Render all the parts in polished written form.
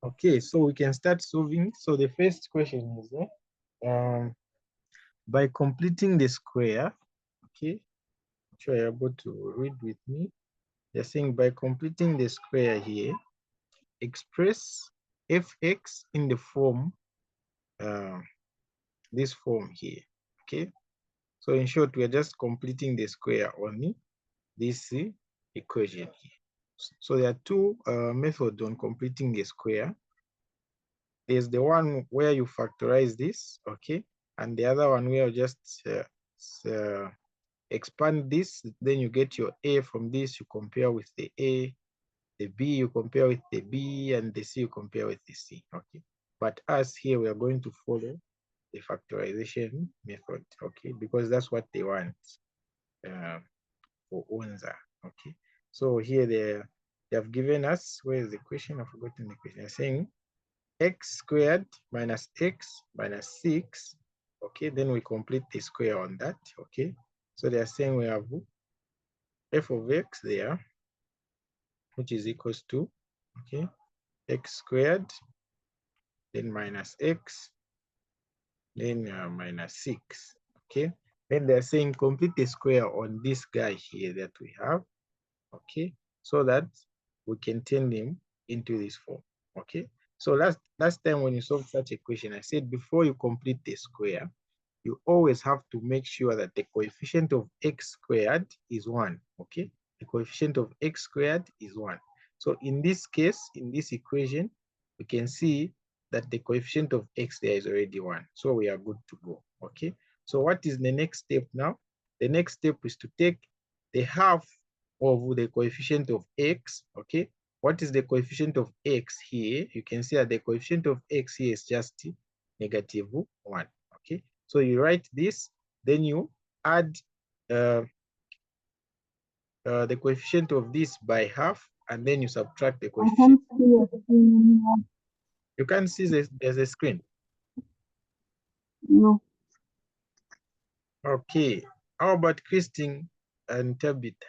Okay, so we can start solving. So the first question is by completing the square, okay, sure you're able to read with me. They're saying by completing the square here, express fx in the form, this form here, okay? So in short, we're just completing the square on this equation here. So there are two methods on completing the square. There's the one where you factorize this, okay? And the other one where you just expand this, then you get your A from this, you compare with the A, the B you compare with the B, and the C you compare with the C, okay? But us here, we are going to follow the factorization method, okay? Because that's what they want for ONZA, okay? So here they have given us, where is the question? I've forgotten the question. They're saying x squared minus x minus 6, okay? Then we complete the square on that, okay? So they are saying we have f of x there, which is equals to, okay, x squared, then minus x, then minus 6, okay? Then they're saying complete the square on this guy here that we have, okay? So that we can turn him into this form, okay? So last time when you solved such a question, I said before you complete the square, you always have to make sure that the coefficient of x squared is 1, okay? The coefficient of x squared is 1. So in this case, in this equation, we can see that the coefficient of x there is already 1. So we are good to go, okay? So what is the next step now? The next step is to take the half of the coefficient of x, okay? What is the coefficient of x here? You can see that the coefficient of x here is just -1, okay? So you write this, then you add the coefficient of this by half, and then you subtract the coefficient. You can't see there's a screen. No. Okay. How about Christine and Tabitha?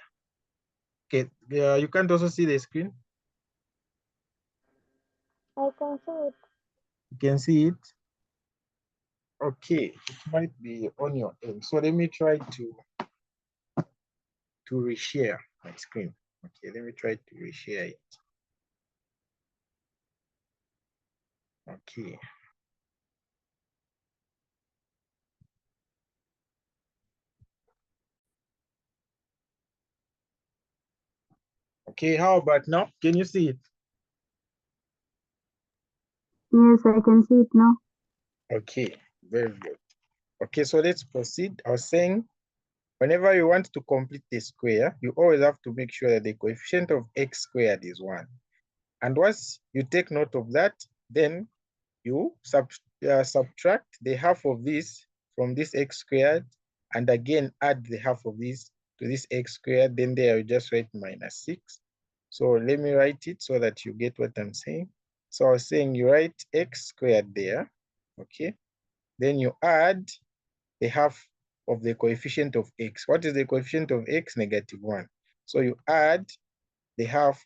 Okay. You can't also see the screen? I can see it. You can see it? Okay. It might be on your end. So let me try to reshare my screen. Okay. Let me try to reshare it. Okay. Okay, how about now? Can you see it? Yes, I can see it now. Okay, very good. Okay, so let's proceed. I was saying, whenever you want to complete the square, you always have to make sure that the coefficient of x squared is 1. And once you take note of that, then you subtract the half of this from this x squared, and again add the half of this to this x squared. Then there you just write -6. So let me write it so that you get what I'm saying. So I was saying you write x squared there, okay? Then you add the half of the coefficient of x. What is the coefficient of x? -1. So you add the half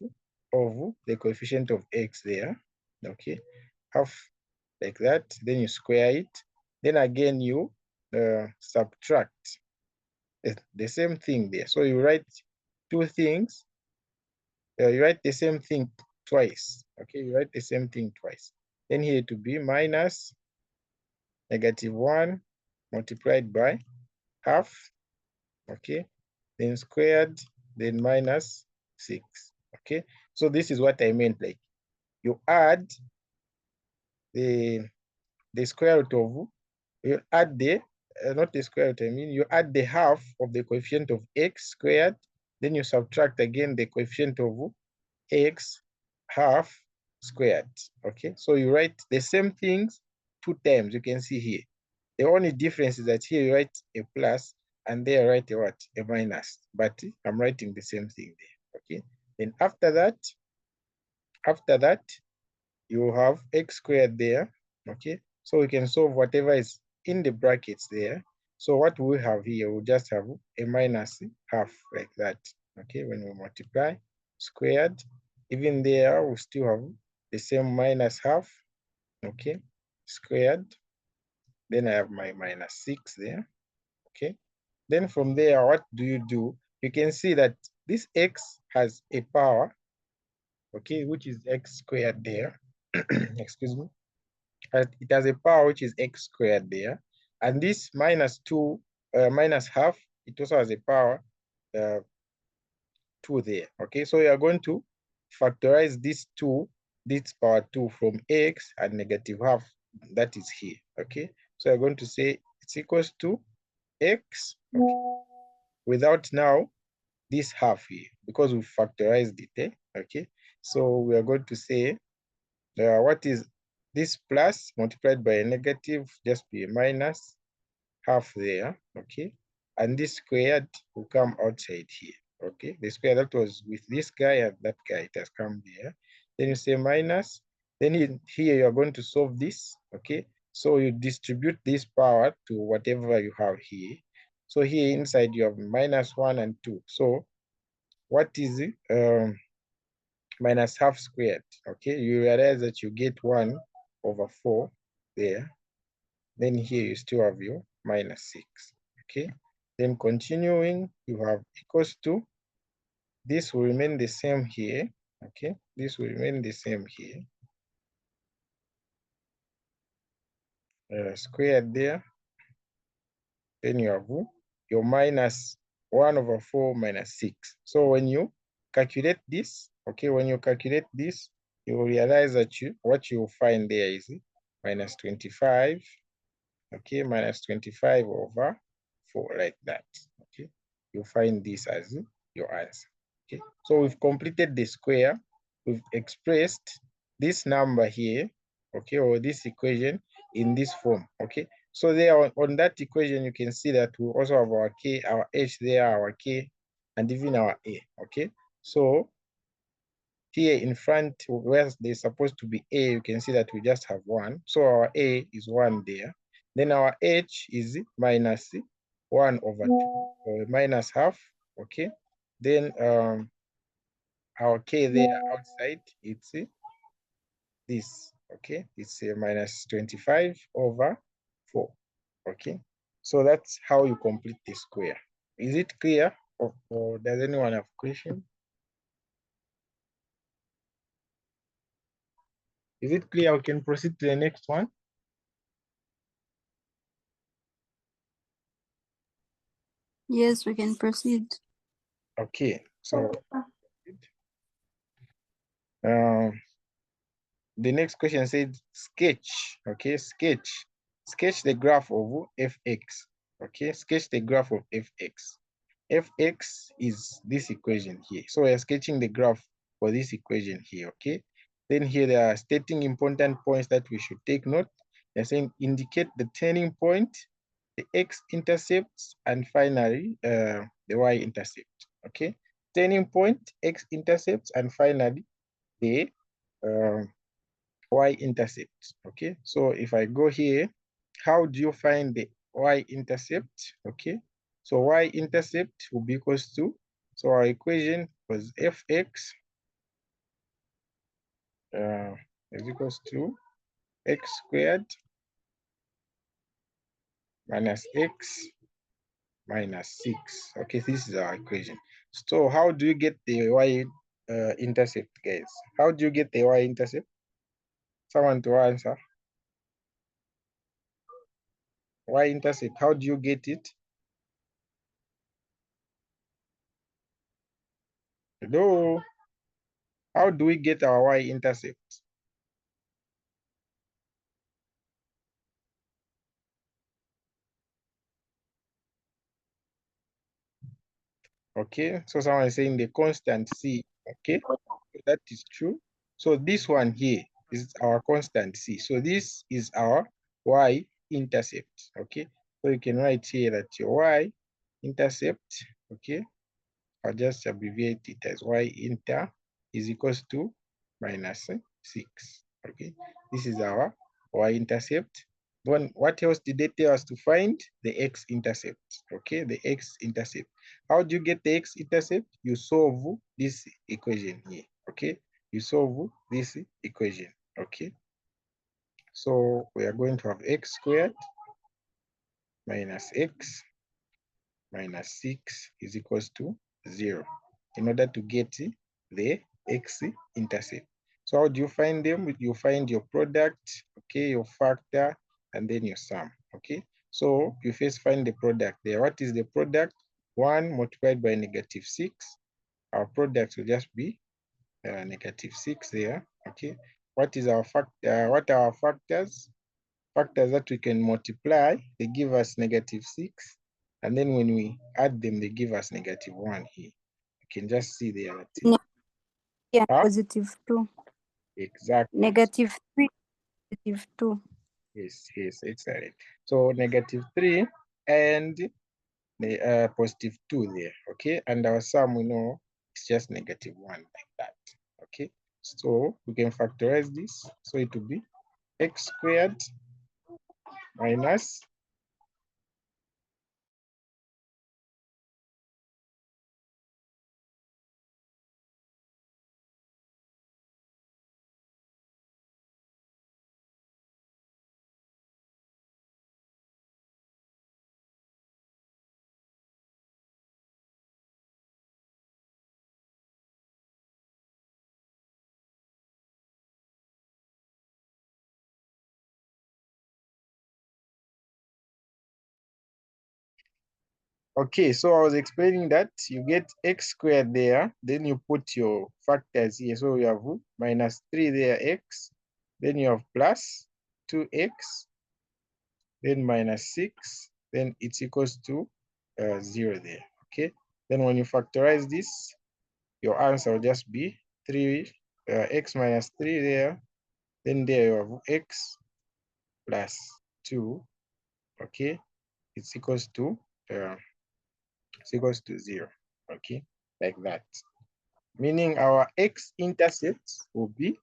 of the coefficient of x there, okay? Half like that, then you square it. Then again you subtract the same thing there. So you write two things. You write the same thing twice, okay? You write the same thing twice. Then here to be minus -1 multiplied by half, okay? Then squared, then -6, okay? So this is what I meant, like you add the square root of, you add the, not the square root, I mean, you add the half of the coefficient of x squared, then you subtract again the coefficient of x half squared, okay? So you write the same things 2 times, you can see here. The only difference is that here you write a plus, and there I write a what? A minus, but I'm writing the same thing there, okay? Then after that, you have x squared there, okay? So we can solve whatever is in the brackets there. So what we have here, we'll just have a minus half like that, okay? When we multiply squared, even there, we still have the same minus half, okay, squared. Then I have my minus 6 there, okay. Then from there, what do? You can see that this x has a power, okay, which is x squared there. Excuse me. It has a power which is x squared there. And this minus 2, minus half, it also has a power 2 there, okay? So we are going to factorize this 2, this power 2 from x and negative half that is here, okay? So we're going to say it's equals to x, okay, without now this half here, because we factorized it, okay? So we are going to say, what is this plus multiplied by a negative, just be a minus half there, okay? And this squared will come outside here, okay? The square that was with this guy and that guy, it has come there. Then you say minus, then here you are going to solve this, okay? So you distribute this power to whatever you have here. So here inside you have minus 1 and 2. So what is it? Minus half squared, okay? You realize that you get 1/4 there. Then here you still have your minus 6, okay? Then continuing, you have equals to, this will remain the same here, okay? This will remain the same here. Squared there. Then you have your minus 1/4 minus 6. So when you calculate this, okay, when you calculate this, you will realize that what you will find there is minus 25, okay, minus 25/4, like that, okay. You find this as your answer, okay. So we've completed the square. We've expressed this number here, okay, or this equation in this form, okay. So there on that equation, you can see that we also have our k, our h there, our k, and even our a, okay. So here in front, where there's supposed to be a, you can see that we just have 1. So our a is 1 there. Then our h is minus 1/2, or minus half, okay. Then our k there outside, it's this, okay. It's a minus 25/4, okay. So that's how you complete the square. Is it clear, or does anyone have question? Is it clear? We can proceed to the next one. Yes, we can proceed. Okay, so the next question said sketch, okay, sketch the graph of fx, okay, sketch the graph of fx. Fx is this equation here. So we're sketching the graph for this equation here, okay? Then here they are stating important points that we should take note. They're saying indicate the turning point, the x-intercepts, and finally the y-intercept, okay? Turning point, x-intercepts, and finally the y-intercept, okay? So if I go here, how do you find the y-intercept, okay? So y-intercept will be equals to, so our equation was fx is equals to x squared minus x minus 6, okay? This is our equation. So how do you get the y-intercept, guys? How do you get the y-intercept? Someone to answer. Y-intercept, how do you get it? Hello? How do we get our y-intercept? Okay, so someone is saying the constant c, okay, that is true. So this one here is our constant c. So this is our y-intercept, okay. So you can write here that your y-intercept, okay, I'll just abbreviate it as y-inter is equals to minus 6, okay. This is our y-intercept. Then what else did they tell us to find? The x-intercept, okay, the x-intercept. How do you get the x-intercept? You solve this equation here, okay. you solve this equation. Okay, so we are going to have x squared minus x minus 6 is equals to 0 in order to get the x-intercept. So how do you find them? You find your product, okay, your factor, and then your sum, okay? So you first find the product there. What is the product? 1 multiplied by negative 6. Our product will just be negative 6 there, okay? What is our factor? What are our factors? Factors that we can multiply, they give us negative 6. And then when we add them, they give us negative 1 here. You can just see there. Yeah, positive 2. Exactly. Negative 3, positive 2. Yes, excellent. So negative 3 and the positive 2 there, okay? And our sum, we know, it's just negative 1 like that, okay? So we can factorize this. So it will be x squared minus okay, so I was explaining that you get x squared there, then you put your factors here. So you have minus 3 there, x, then you have plus 2x, then minus 6, then it's equals to 0 there, okay? Then when you factorize this, your answer will just be 3, x minus 3 there, then there you have x plus 2, okay? It's equals to 0, okay? Like that. Meaning our x-intercepts will be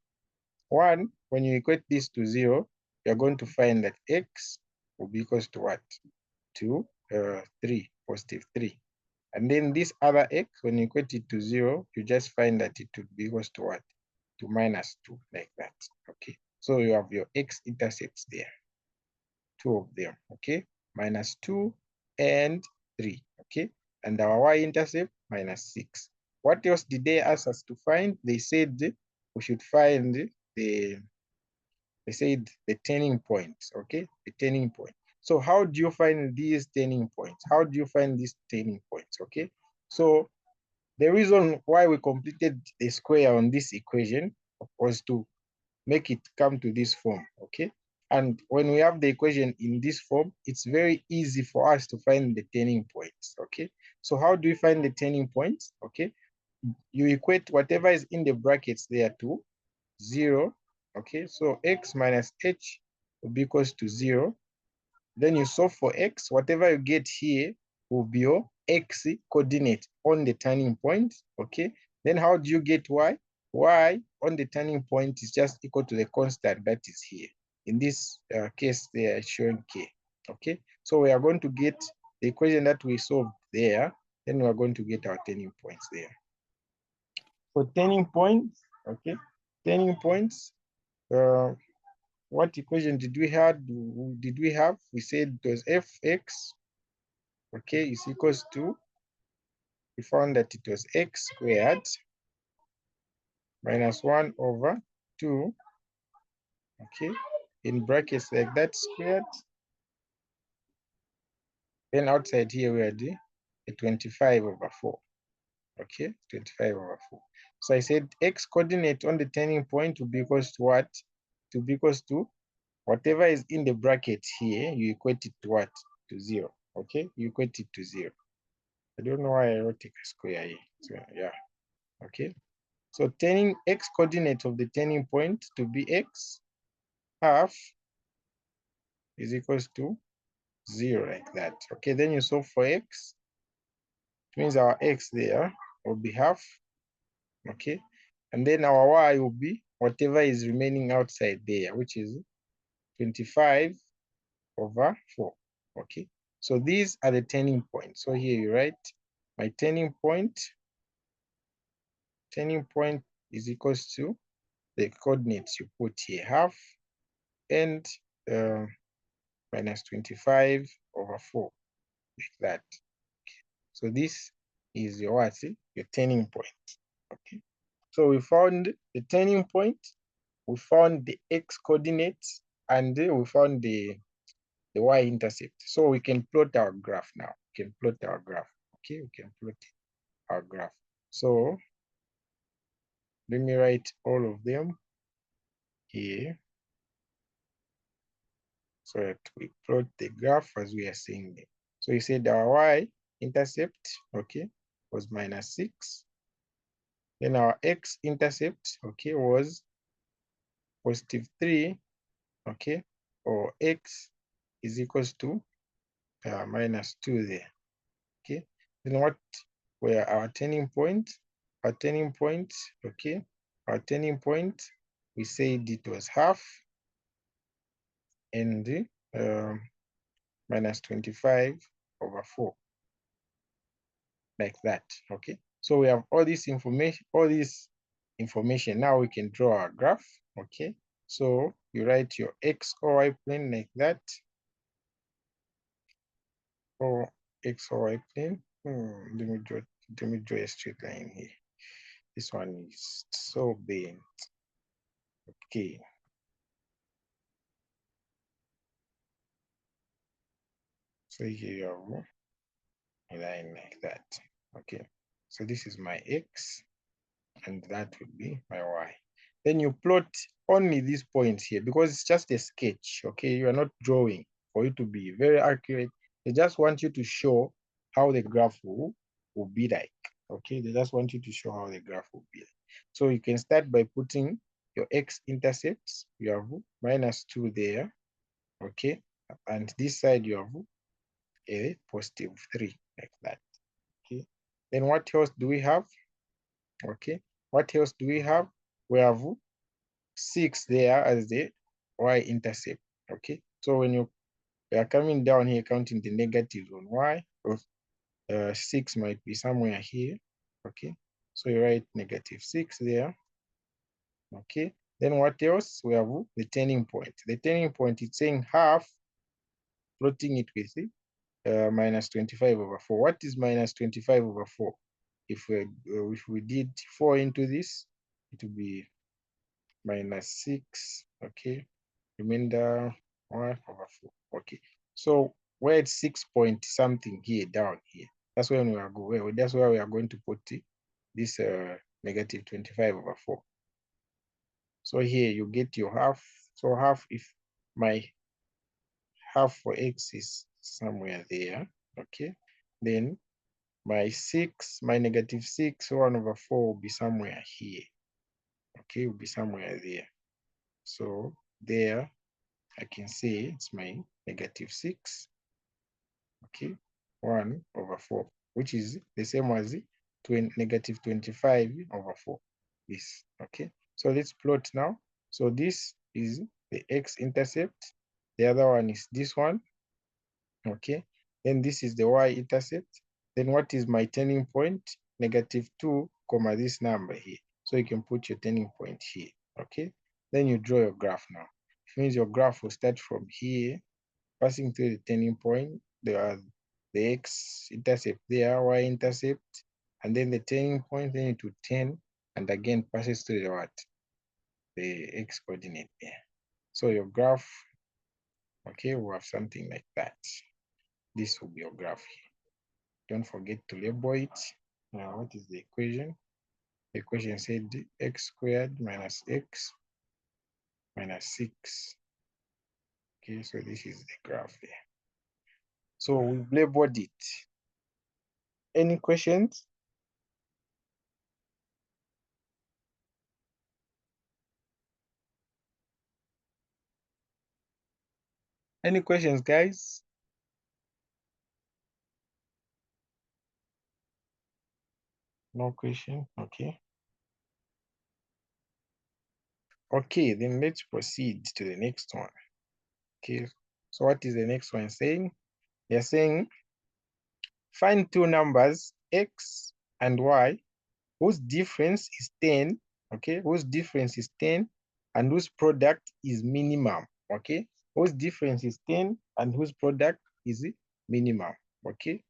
1. When you equate this to 0, you're going to find that x will be equals to what? To 3, positive 3. And then this other x, when you equate it to 0, you just find that it would be equals to what? To minus 2, like that, okay? So you have your x-intercepts there, 2 of them, okay? Minus 2 and 3, okay? And our y-intercept, minus 6. What else did they ask us to find? They said we should find the turning points, okay? The turning point. So how do you find these turning points? How do you find these turning points, okay? So the reason why we completed the square on this equation was to make it come to this form, okay? And when we have the equation in this form, it's very easy for us to find the turning points, okay? So how do we find the turning points, okay? You equate whatever is in the brackets there to 0, okay? So x minus h will be equals to 0. Then you solve for x, whatever you get here will be your x coordinate on the turning point, okay? Then how do you get y? Y on the turning point is just equal to the constant that is here. In this case, they are showing k, okay? So we are going to get the equation that we solved there, then we are going to get our turning points there. So turning points, okay? Turning points, what equation did we have? We said it was fx, okay, is equals to, we found that it was x squared minus 1 over 2, okay, in brackets like that squared. Then outside here we had a 25 over 4, okay, 25 over 4. So I said x coordinate on the turning point will be equals to what? To be equals to whatever is in the bracket here, you equate it to what? To 0, okay? You equate it to 0. I don't know why I wrote a square here. So yeah, okay. So turning x coordinate of the turning point to be x half is equals to 0 like that. Okay, then you solve for x. It means our x there will be half, okay? And then our y will be whatever is remaining outside there, which is 25 over 4, okay? So these are the turning points. So here you write my turning point is equals to the coordinates you put here, half and minus 25 over 4, like that. So this is your what? Your turning point. Okay. So we found the turning point, we found the x coordinates, and we found the y-intercept. So we can plot our graph now. We can plot our graph. Okay, we can plot our graph. So let me write all of them here so that we plot the graph as we are seeing them. So you said our y-intercept, okay, was minus 6. Then our x-intercept, okay, was positive 3, okay, or x is equals to minus 2 there, okay. Then what were our turning point? Our turning point, okay, our turning point, we said it was half and minus 25 over 4, like that, okay. So we have all this information. Now we can draw our graph, okay. So you write your x or y plane like that, or x or y plane. Let me draw a straight line here. This one is so big. Okay. So here you have a line like that. Okay. So this is my x, and that would be my y. Then you plot only these points here because it's just a sketch. Okay, you are not drawing for you to be very accurate. They just want you to show how the graph will be like. Okay, they just want you to show how the graph will be like. So you can start by putting your x-intercepts. You have minus 2 there. Okay, and this side you have a positive 3, like that. Okay, then what else do we have? Okay, what else do we have? We have 6 there as the y-intercept. Okay, so when you are coming down here counting the negatives on y, 6 might be somewhere here. Okay, so you write negative 6 there. Okay, then what else? We have the turning point. The turning point is saying half, plotting it with minus 25 over 4. What is minus 25 over 4? If we did 4 into this, it would be minus 6, okay, remainder 1 over 4, okay. So where it's 6 point something here, down here, that's where we are going. That's where we are going to put this negative 25 over 4. So here you get your half. So half, if my half for x is somewhere there, okay, then my 6, my negative 6, 1 over 4 will be somewhere here. Okay, will be somewhere there. So there, I can say it's my negative 6, okay, 1 over 4, which is the same as negative 25 over 4. This, okay. So let's plot now. So this is the x-intercept. The other one is this one, okay. Then this is the y-intercept. Then what is my turning point? Negative 2, comma this number here. So you can put your turning point here, okay. Then you draw your graph now. It means your graph will start from here, passing through the turning point, the x-intercept there, y-intercept, and then the turning point, then it will turn, and again passes through the what? The x-coordinate there. So your graph, okay, will have something like that. This will be your graph here. Don't forget to label it. Now, what is the equation? The equation said x squared minus x minus 6. Okay, so this is the graph there. So we've labeled it. Any questions? Any questions, guys? No question, okay. Okay, then let's proceed to the next one. Okay, so what is the next one saying? They're saying, find two numbers, x and y, whose difference is 10 okay, whose difference is 10 and whose product is minimum, okay, whose difference is 10 and whose product is minimum, okay.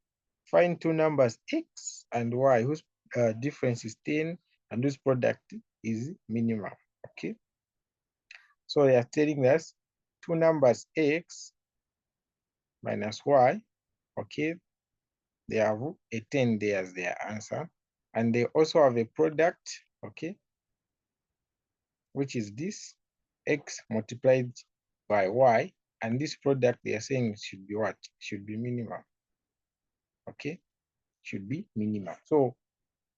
Find two numbers x and y whose difference is 10 and whose product is minimum, okay. So they are telling us two numbers x minus y, okay, they have a 10 there as their answer, and they also have a product, okay, which is this x multiplied by y, and this product they are saying should be what? Should be minimum, okay, should be minimum. So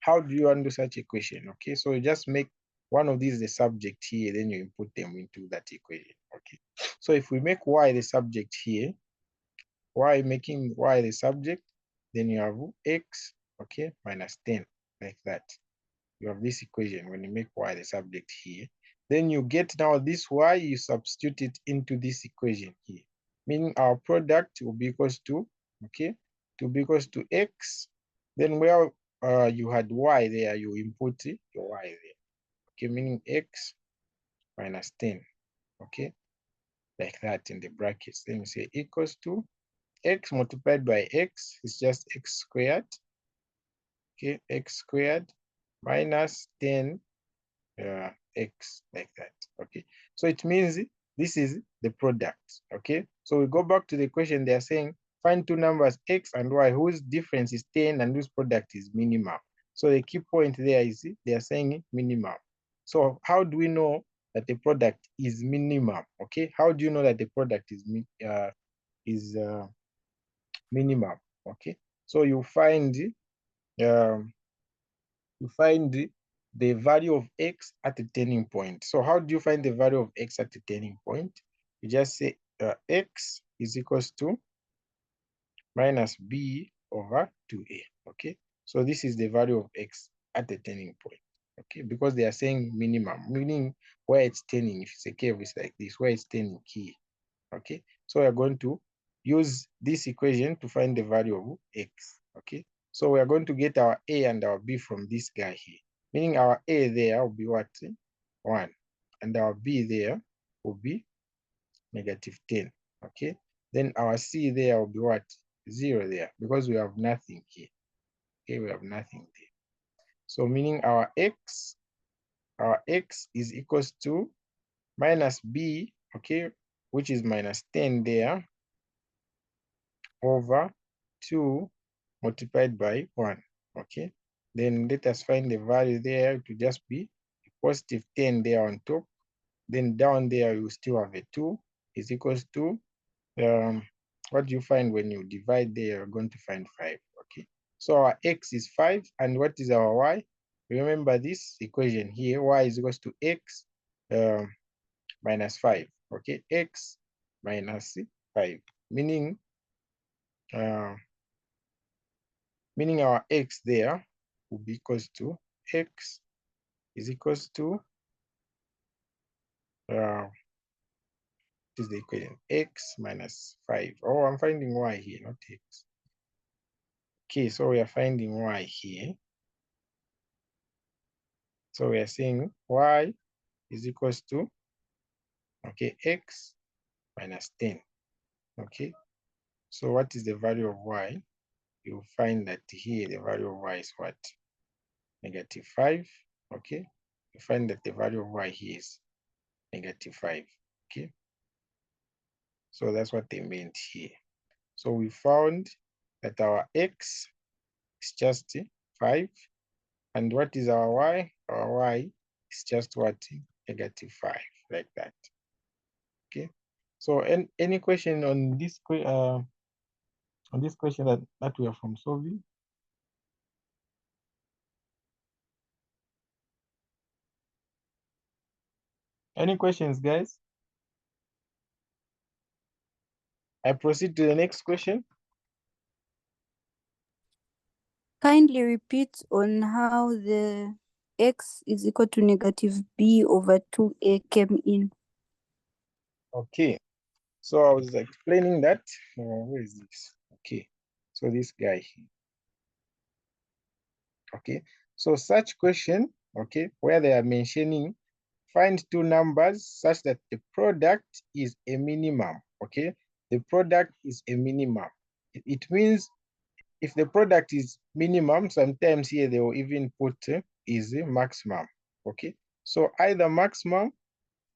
how do you undo such equation? Okay, so you just make one of these the subject here, then you input them into that equation, okay. So if we make y the subject here, making y the subject, then you have x, okay, minus 10, like that. You have this equation when you make y the subject here. Then you get now this y, you substitute it into this equation here, meaning our product will be equals to, okay, to be equals to x. Then where you had y there, you input your y there, okay, meaning x minus 10, okay, like that in the brackets. Then you say equals to x multiplied by x is just x squared, okay, x squared minus 10 x, like that, okay. So it means this is the product, okay. So we go back to the question. They are saying find two numbers x and y whose difference is 10 and whose product is minimum. So the key point there is they are saying minimum. So how do we know that the product is minimum? Okay, how do you know that the product is minimum? Okay, so you find the value of x at the turning point. So how do you find the value of x at the turning point? You just say x is equals to minus b over 2a, okay? So this is the value of x at the turning point, okay? Because they are saying minimum, meaning where it's turning. If it's a curve, it's like this, where it's turning here, okay? So we're going to use this equation to find the value of x, okay? So we are going to get our a and our b from this guy here, meaning our a there will be what? 1, and our b there will be negative 10, okay? Then our c there will be what? 0 there, because we have nothing here, okay? We have nothing there. So meaning our x is equals to minus b, okay, which is minus 10 there, over 2 multiplied by 1, okay? Then let us find the value there to just be positive 10 there on top. Then down there, you still have a 2 is equals to, what do you find when you divide there? You're going to find 5, okay? So our x is 5, and what is our y? Remember this equation here, y is equals to x minus 5, okay? X minus 5, meaning our x there will be equals to x is equals to what is the equation? X minus 5. Oh, I'm finding y here, not x. Okay, so we are finding y here. So we are saying y is equals to, okay, x minus 10. Okay, so what is the value of y? You'll find that here the value of y is what? Negative 5. Okay, you find that the value of y here is negative 5. Okay, so that's what they meant here. So we found that our x is just 5. And what is our y? Our y is just what? Negative 5, like that. Okay. So any question on this question that we are from solving? Any questions, guys? I proceed to the next question. Kindly repeat on how the x is equal to negative b over 2a came in. Okay. So I was explaining that. Where is this? Okay. So this guy here. Okay. So such question okay, where they are mentioning find two numbers such that the product is a minimum, okay? The product is a minimum. It means if the product is minimum, sometimes here they will even put is a maximum, okay? So either maximum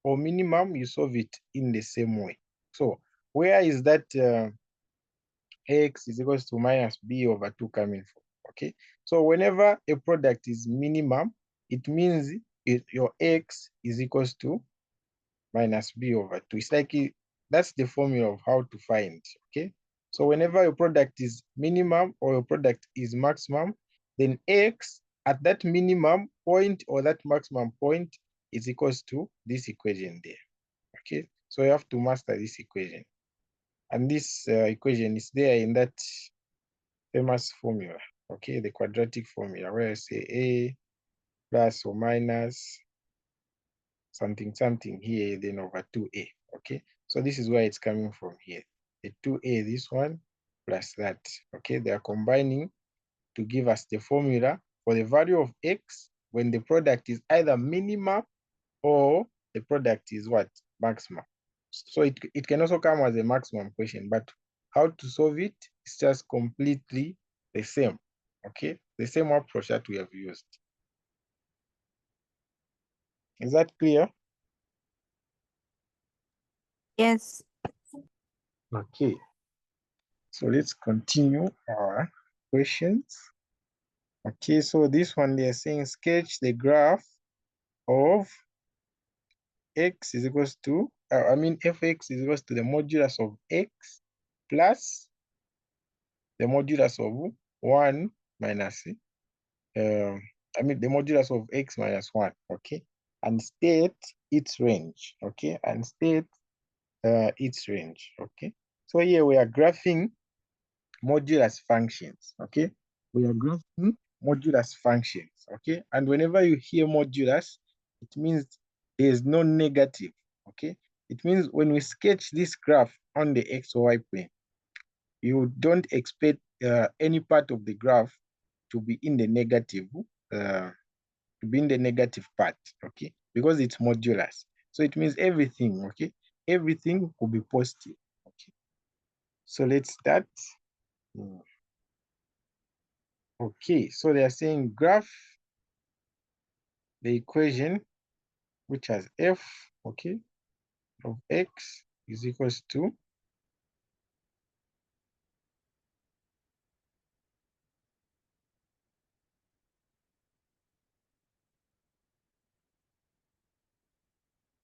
or minimum, you solve it in the same way. So where is that x is equals to minus b over 2 coming from, okay? So whenever a product is minimum, it means your x is equals to minus b over 2. It's like that's the formula of how to find, okay? So whenever your product is minimum or your product is maximum, then x at that minimum point or that maximum point is equals to this equation there, okay? So you have to master this equation. And this equation is there in that famous formula, okay? The quadratic formula where I say a plus or minus something something here, then over 2a, okay? So this is where it's coming from here. The 2a, this one, plus that, okay? They are combining to give us the formula for the value of x when the product is either minimum or the product is what? Maximum. So it can also come as a maximum question, but how to solve it is just completely the same, okay? The same approach that we have used. Is that clear? Yes. Okay. So let's continue our questions. Okay, so this one they're saying sketch the graph of x is equals to, fx is equals to the modulus of x plus the modulus of 1 minus, the modulus of x minus 1, okay? And state its range, okay? And state its range, okay? So here we are graphing modulus functions, okay? We are graphing modulus functions, okay? And whenever you hear modulus, it means there's no negative, okay? It means when we sketch this graph on the XY plane, you don't expect any part of the graph to be in the negative, part, okay? Because it's modulus. So it means everything, okay? Everything will be positive, okay? So let's start. Okay, so they are saying graph the equation which has f, okay, of x is equals to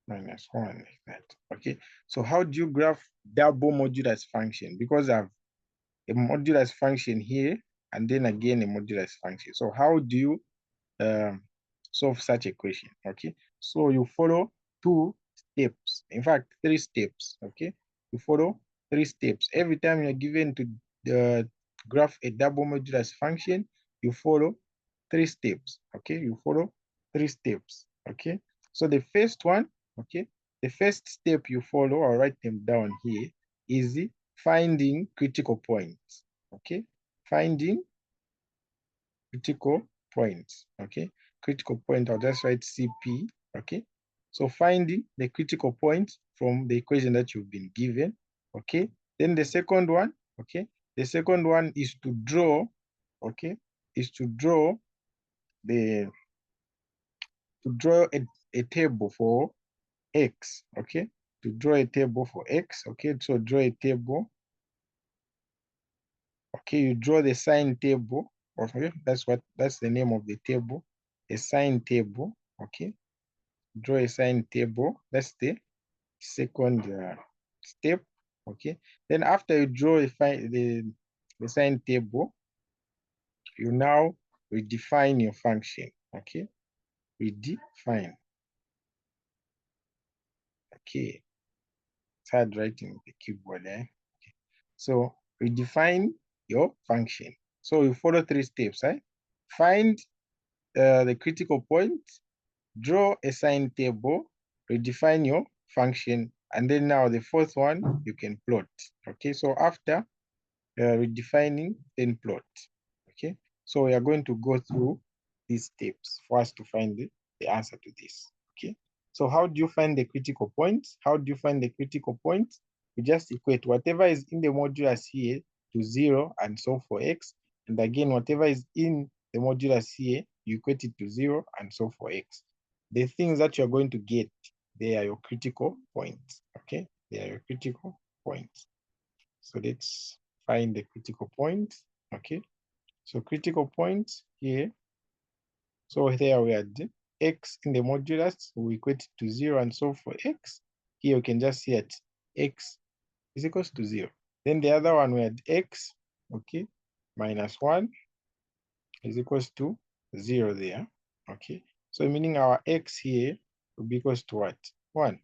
minus 1 like that, okay? So how do you graph double modulus function? Because I have a modulus function here and then again a modulus function. So how do you solve such equation, okay? So you follow 2 steps, in fact 3 steps, okay? You follow 3 steps. Every time you're given to graph a double modulus function, you follow 3 steps, okay? You follow 3 steps, okay? So the first one, okay, the first step you follow, I'll write them down here, is finding critical points, okay? Finding critical points, okay? Critical point, I'll just write CP, okay? So finding the critical point from the equation that you've been given, okay? Then the second one, okay? The second one is to draw, okay? Is to draw a table for x, okay? To draw a table for x, okay? So draw a table, okay? You draw the sign table, okay? That's the name of the table, a sign table, okay? Draw a sign table. That's the second step, okay? Then after you draw the sign table, you now redefine your function, okay? Redefine, okay? It's hard writing with the keyboard, eh? Okay. So redefine your function. So you follow 3 steps, eh? Find the critical point, draw a sign table, redefine your function, and then now the fourth one, you can plot, okay? So after redefining, then plot, okay? So we are going to go through these steps for us to find the answer to this. Okay. So how do you find the critical points? How do you find the critical points? We just equate whatever is in the modulus here to 0 and solve for x. And again, whatever is in the modulus here, you equate it to 0 and solve for x. The things that you're going to get, they are your critical points. Okay, they are your critical points. So let's find the critical points. Okay, so critical points here. So there we had x in the modulus, we equate it to 0 and solve for x. Here you can just see that x is equals to 0. Then the other one we had x, okay, minus 1 is equals to 0 there. Okay, so meaning our x here will be equals to what? 1.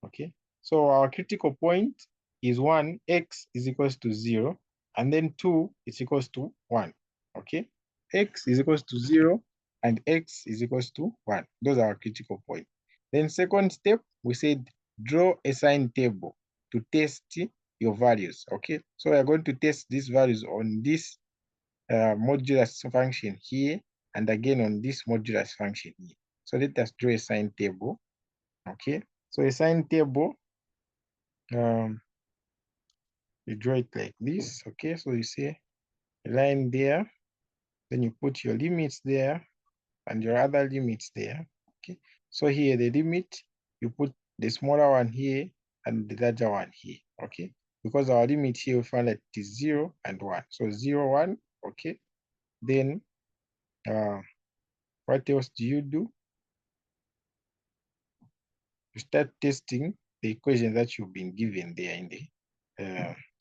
Okay, so our critical point is 1, x is equals to 0, and then 2 is equals to 1. Okay, x is equals to 0 and x is equals to 1. Those are our critical points. Then second step, we said draw a sign table to test your values. Okay, so we are going to test these values on this modulus function here, and again on this modulus function here. So let us draw a sign table. Okay, so a sign table, you draw it like this. Okay, so you see a line there, then you put your limits there and your other limits there. Okay, so here the limit, you put the smaller one here and the larger one here. Okay, because our limit here we find that it is 0 and 1. So 0, 1. Okay, then what else do? You start testing the equation that you've been given there in the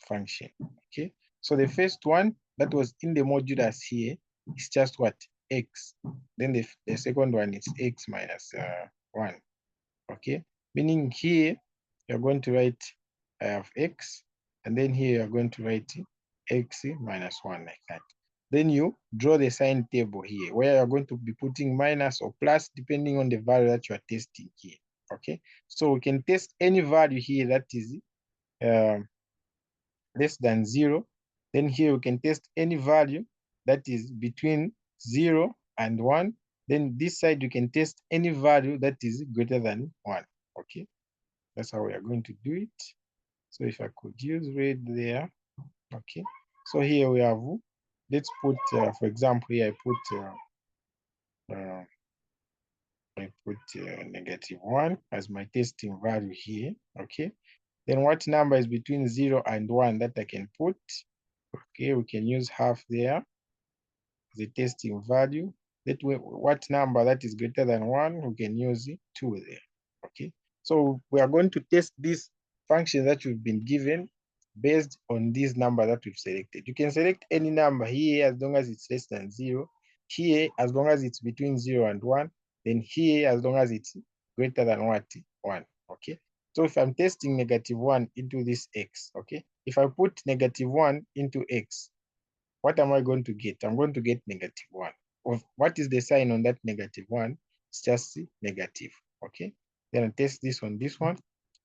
function. Okay, so the first one that was in the modulus here is just what? X. Then the second one is x minus 1. Okay, meaning here you're going to write I have x, and then here you're going to write x minus 1 like that. Then you draw the sign table here where you're going to be putting minus or plus depending on the value that you are testing here. Okay, so we can test any value here that is less than 0. Then here we can test any value that is between 0 and 1. Then this side you can test any value that is greater than 1. Okay, that's how we are going to do it. So if I could use red there. Okay, so here we have, let's put, for example, here I put -1 as my testing value here. Okay, then what number is between 0 and 1 that I can put? Okay, we can use half there, the testing value. That way, what number that is greater than 1, we can use 2 there. Okay, so we are going to test this function that we've been given based on this number that we've selected. You can select any number here as long as it's less than 0, here as long as it's between 0 and 1, then here as long as it's greater than what? 1. Okay, so if I'm testing -1 into this x, okay, if I put -1 into x, what am I going to get? I'm going to get -1. What is the sign on that -1? It's just negative. Okay, then I test this on this one.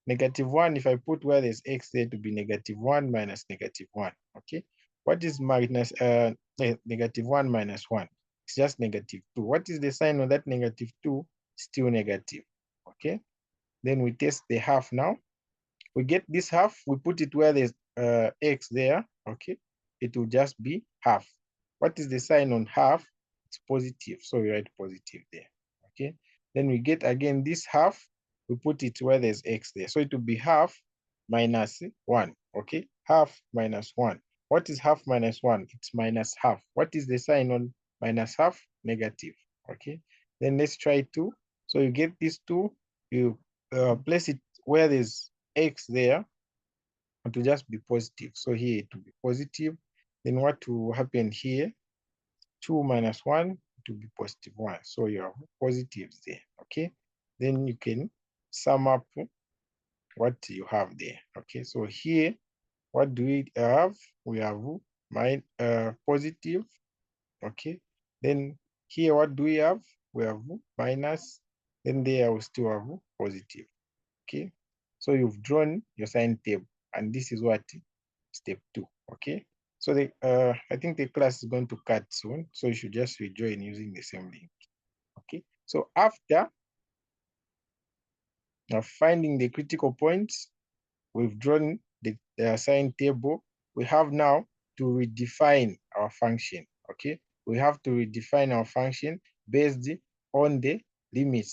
-1, if I put where there's x there, to be -1 minus -1. Okay, what is minus -1 minus 1? It's just -2. What is the sign on that -2? Still negative. Okay, then we test the half now. We get this half, we put it where there's x there. Okay, it will just be half. What is the sign on half? It's positive, so we write positive there. Okay, then we get again this half, we put it where there's x there, so it will be half minus 1. Okay, half minus 1. What is half minus 1? It's minus half. What is the sign on minus half? Negative. Okay, then let's try 2. So you get this 2, you place it where there's x there, it will just be positive. So here it will be positive. Then what will happen here? 2 minus 1, it will be positive 1. So you have positives there. Okay, then you can sum up what you have there. Okay, so here, what do we have? We have positive. Okay, then here, what do we have? We have minus. Then there we still have positive. Okay, so you've drawn your sign table, and this is what? Step 2. Okay, So I think the class is going to cut soon, so you should just rejoin using the same link. Okay, so after finding the critical points, we've drawn the assigned table. We have now to redefine our function. Okay, we have to redefine our function based on the limits